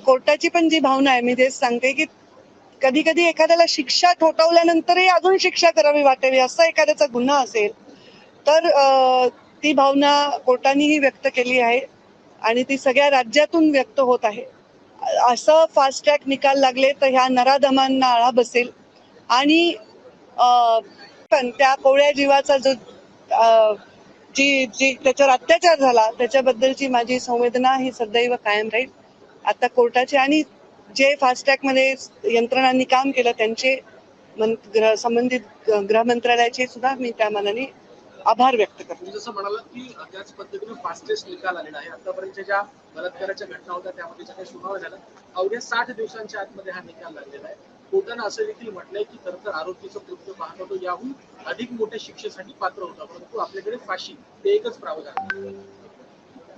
कोर्टाची पण जी भावना आहे, मी तेच सांगते की कधी कधी एखाद्याला शिक्षा ठोठावल्यानंतरही अजून शिक्षा करावी वाटावी असा एखाद्याचा गुन्हा असेल तर ती भावना कोर्टानेही व्यक्त केली आहे आणि ती सगळ्या राज्यातून व्यक्त होत आहे. असं फास्ट ट्रॅक निकाल लागले तर ह्या नराधमांना आळा बसेल आणि पण त्या कोवळ्या जीवाचा जो जी जी त्याच्यावर अत्याचार झाला त्याच्याबद्दलची माझी संवेदना ही सदैव कायम राहील. आता कोर्टाचे आणि जे फास्ट ट्रॅक मध्ये यंत्रणांनी काम केलं त्यांचे संबंधित गृह मंत्रालयाचे सुद्धा मी त्या मानाने आभार व्यक्त करतो. जसं म्हणालात की त्याच पद्धतीने फास्टेस्ट निकाल आलेला आहे. आतापर्यंत ज्या बलात्काराच्या घटना होत्या त्यामध्ये ज्या काही सुनावण्या झाल्या अवघ्या 60 दिवसांच्या आतमध्ये हा निकाल लागलेला आहे. कोर्टानं असं देखील म्हटलंय की खरं तर आरोपीचं कृत्य पाहता तो याहून अधिक मोठ्या शिक्षेसाठी पात्र होता, परंतु आपल्याकडे फाशी ते एकच प्रावधान.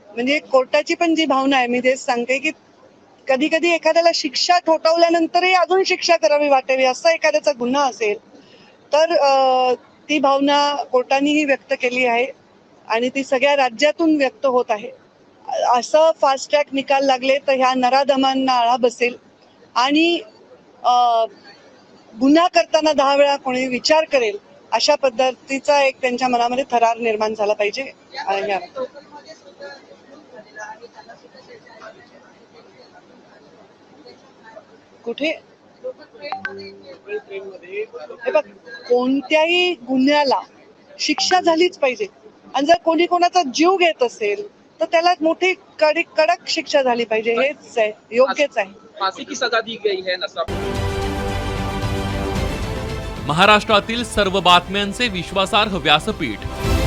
म्हणजे कोर्टाची पण जी भावना आहे, मी तेच सांगते की कधी कधी एखाद्याला शिक्षा ठोठावल्यानंतरही अजून शिक्षा करावी वाटावी असा एखाद्याचा गुन्हा असेल तर ती भावना कोर्टानेही व्यक्त केली आहे आणि ती सगळ्या राज्यातून व्यक्त होत आहे. असं फास्ट ट्रॅक निकाल लागले तर ह्या नराधमांना आळा बसेल आणि गुन्हा करताना 10 वेळा कोणी विचार करेल अशा पद्धतीचा एक त्यांच्या मनामध्ये थरार निर्माण झाला पाहिजे. कुठे हे बघ, कोणत्याही गुन्ह्याला शिक्षा झालीच पाहिजे आणि जर कोणी कोणाचा जीव घेत असेल तर त्याला मोठी कडक शिक्षा झाली पाहिजे. हेच आहे, योग्यच आहे. फांसी की सजा दी गई है नशा. महाराष्ट्रातील सर्व बातम्यांचे विश्वासार्ह व्यासपीठ